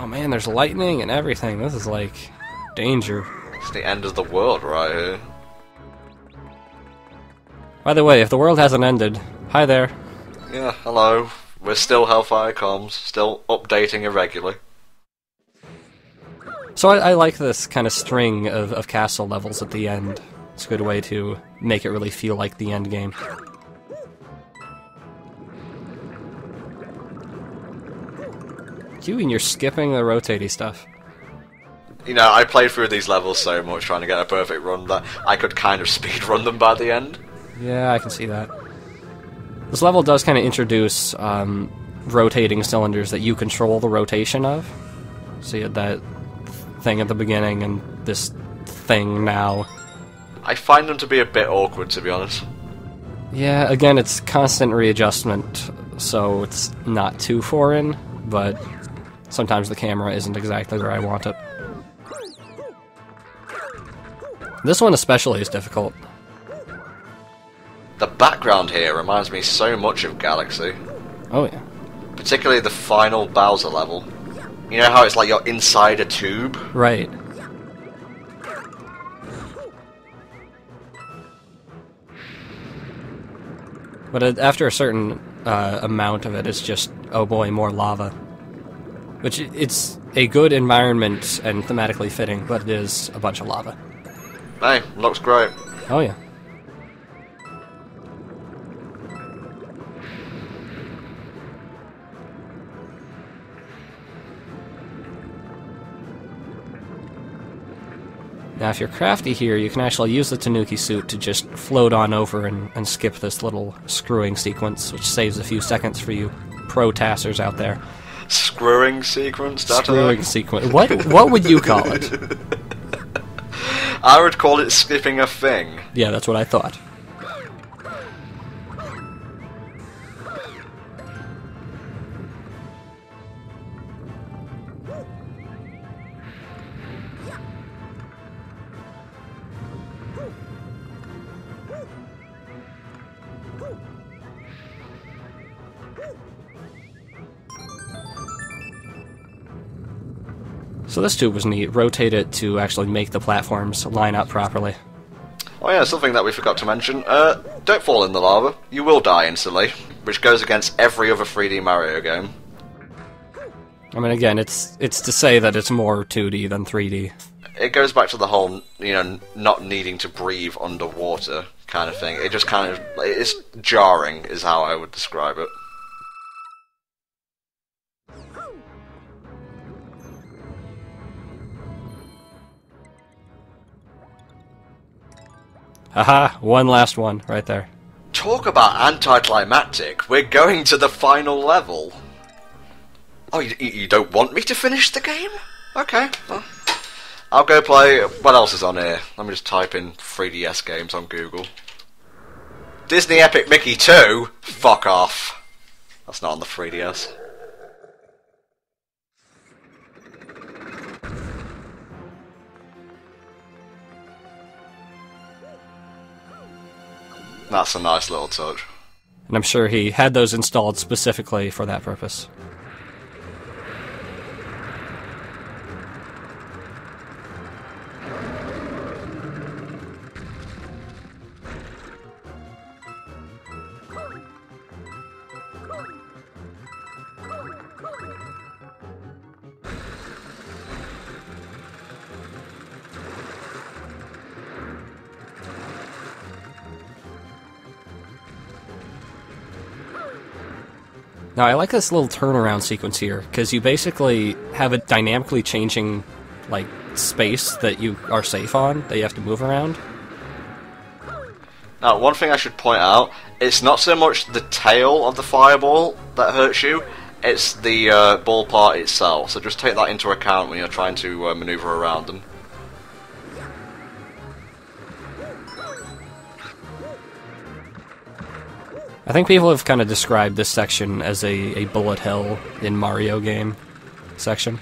Oh man, there's lightning and everything. This is like danger. It's the end of the world right here. By the way, if the world hasn't ended, hi there. Yeah, hello. We're still Hellfire Comms, still updating irregularly. So I like this kind of string of castle levels at the end. It's a good way to make it really feel like the end game. You and you're skipping the rotating stuff. You know, I played through these levels so much trying to get a perfect run that I could kind of speedrun them by the end. Yeah, I can see that. This level does kind of introduce rotating cylinders that you control the rotation of. So you had that thing at the beginning and this thing now. I find them to be a bit awkward, to be honest. Yeah, again, it's constant readjustment, so it's not too foreign, but sometimes the camera isn't exactly where I want it. This one especially is difficult. The background here reminds me so much of Galaxy. Oh yeah. Particularly the final Bowser level. You know how it's like you're inside a tube? Right. But after a certain amount of it, it's just, oh boy, more lava. Which, it's a good environment and thematically fitting, but it is a bunch of lava. Hey, looks great. Oh yeah. Now if you're crafty here, you can actually use the Tanuki suit to just float on over and skip this little screwing sequence, which saves a few seconds for you pro-tassers out there. Screwing sequence? Screwing sequence. What would you call it? I would call it skipping a thing. Yeah, that's what I thought. So this tube was neat. Rotate it to actually make the platforms line up properly. Oh yeah, something that we forgot to mention. Don't fall in the lava. You will die instantly, which goes against every other 3D Mario game. I mean, again, it's to say that it's more 2D than 3D. It goes back to the whole, you know, not needing to breathe underwater kind of thing. It just kind of, it's jarring is how I would describe it. Haha, one last one, right there. Talk about anticlimactic. We're going to the final level. Oh, you don't want me to finish the game? Okay, well, I'll go play... What else is on here? Let me just type in 3DS games on Google. Disney Epic Mickey 2? Fuck off. That's not on the 3DS. That's a nice little touch. And I'm sure he had those installed specifically for that purpose. Now, I like this little turnaround sequence here, because you basically have a dynamically changing, like, space that you are safe on, that you have to move around. Now, one thing I should point out, it's not so much the tail of the fireball that hurts you, it's the ball part itself, so just take that into account when you're trying to maneuver around them. I think people have kind of described this section as a bullet hell in Mario game section.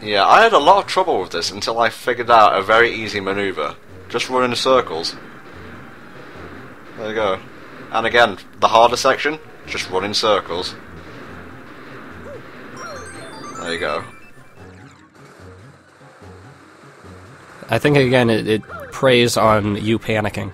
Yeah, I had a lot of trouble with this until I figured out a very easy maneuver. Just run in circles. There you go. And again, the harder section, just run in circles. There you go. I think, again, it preys on you panicking.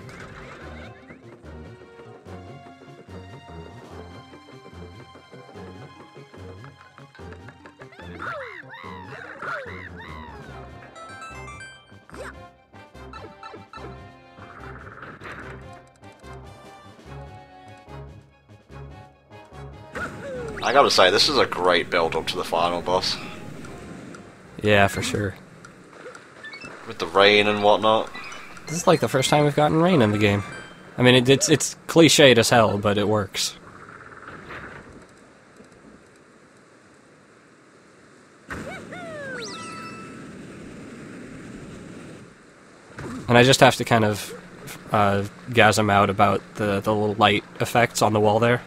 I gotta say, this is a great build-up to the final boss. Yeah, for sure. With the rain and whatnot. This is like the first time we've gotten rain in the game. I mean, it's cliched as hell, but it works. And I just have to kind of gasm out about the little light effects on the wall there.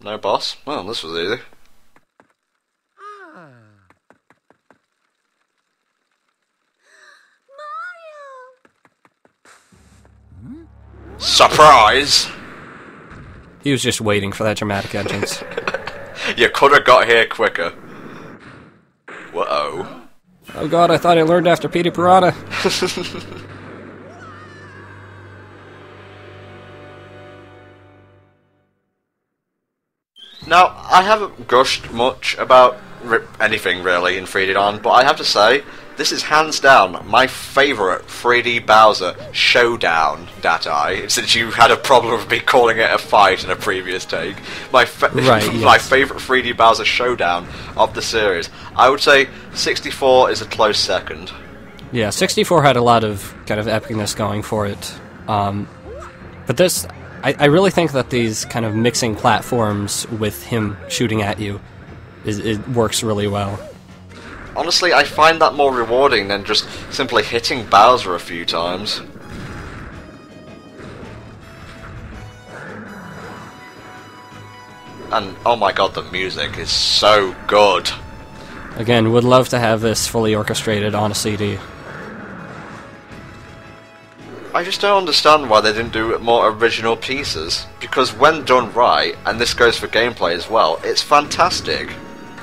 No boss? Well, this was easy. Surprise! He was just waiting for that dramatic entrance. You could have got here quicker. Whoa. Oh god, I thought I learned after Petey Piranha. Now, I haven't gushed much about anything really in 3D Land, but I have to say, this is hands down my favourite 3D Bowser showdown, Datai, since you had a problem with me calling it a fight in a previous take. My my favourite 3D Bowser showdown of the series. I would say 64 is a close second. Yeah, 64 had a lot of kind of epicness going for it. But this, I really think that these kind of mixing platforms with him shooting at you, it works really well. Honestly, I find that more rewarding than just simply hitting Bowser a few times. And, oh my god, the music is so good. Again, would love to have this fully orchestrated on a CD. I just don't understand why they didn't do more original pieces. Because when done right, and this goes for gameplay as well, it's fantastic.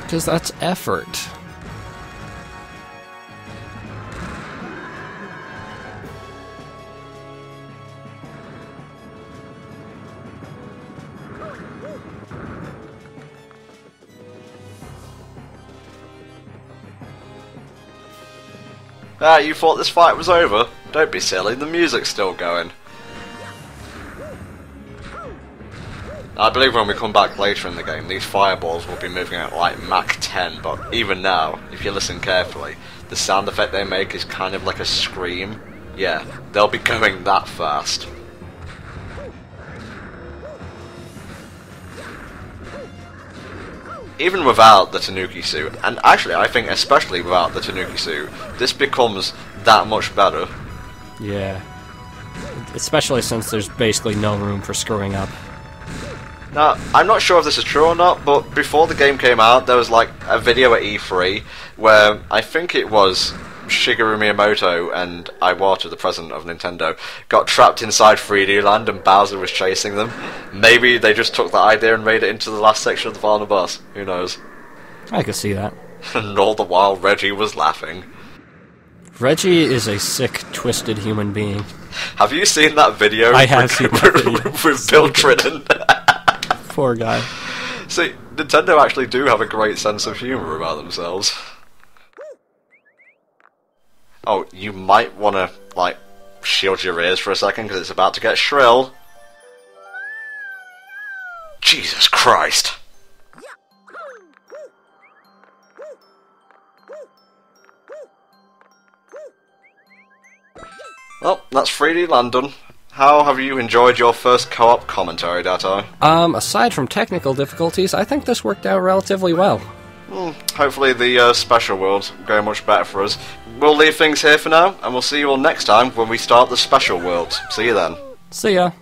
Because that's effort. Ah, you thought this fight was over? Don't be silly, the music's still going. I believe when we come back later in the game, these fireballs will be moving at like Mach 10, but even now, if you listen carefully, the sound effect they make is kind of like a scream. Yeah, they'll be going that fast. Even without the Tanuki suit, and actually I think especially without the Tanuki suit, this becomes that much better. Yeah. Especially since there's basically no room for screwing up. Now, I'm not sure if this is true or not, but before the game came out, there was like a video at E3 where I think it was Shigeru Miyamoto and Iwata, the president of Nintendo, got trapped inside 3D Land and Bowser was chasing them. Maybe they just took that idea and made it into the last section of the final boss. Who knows? I could see that. And all the while Reggie was laughing. Reggie is a sick, twisted human being. Have you seen that video? I have seen that video. With Bill Tritten. Poor guy. See, Nintendo actually do have a great sense of humour about themselves. Oh, you might want to, like, shield your ears for a second, because it's about to get shrill. Jesus Christ. Well, that's 3D Land done. How have you enjoyed your first co-op commentary, Datai? Aside from technical difficulties, I think this worked out relatively well. Hopefully the special worlds go much better for us. We'll leave things here for now, and we'll see you all next time when we start the special worlds. See you then. See ya.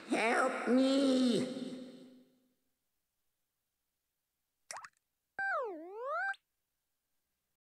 Help me!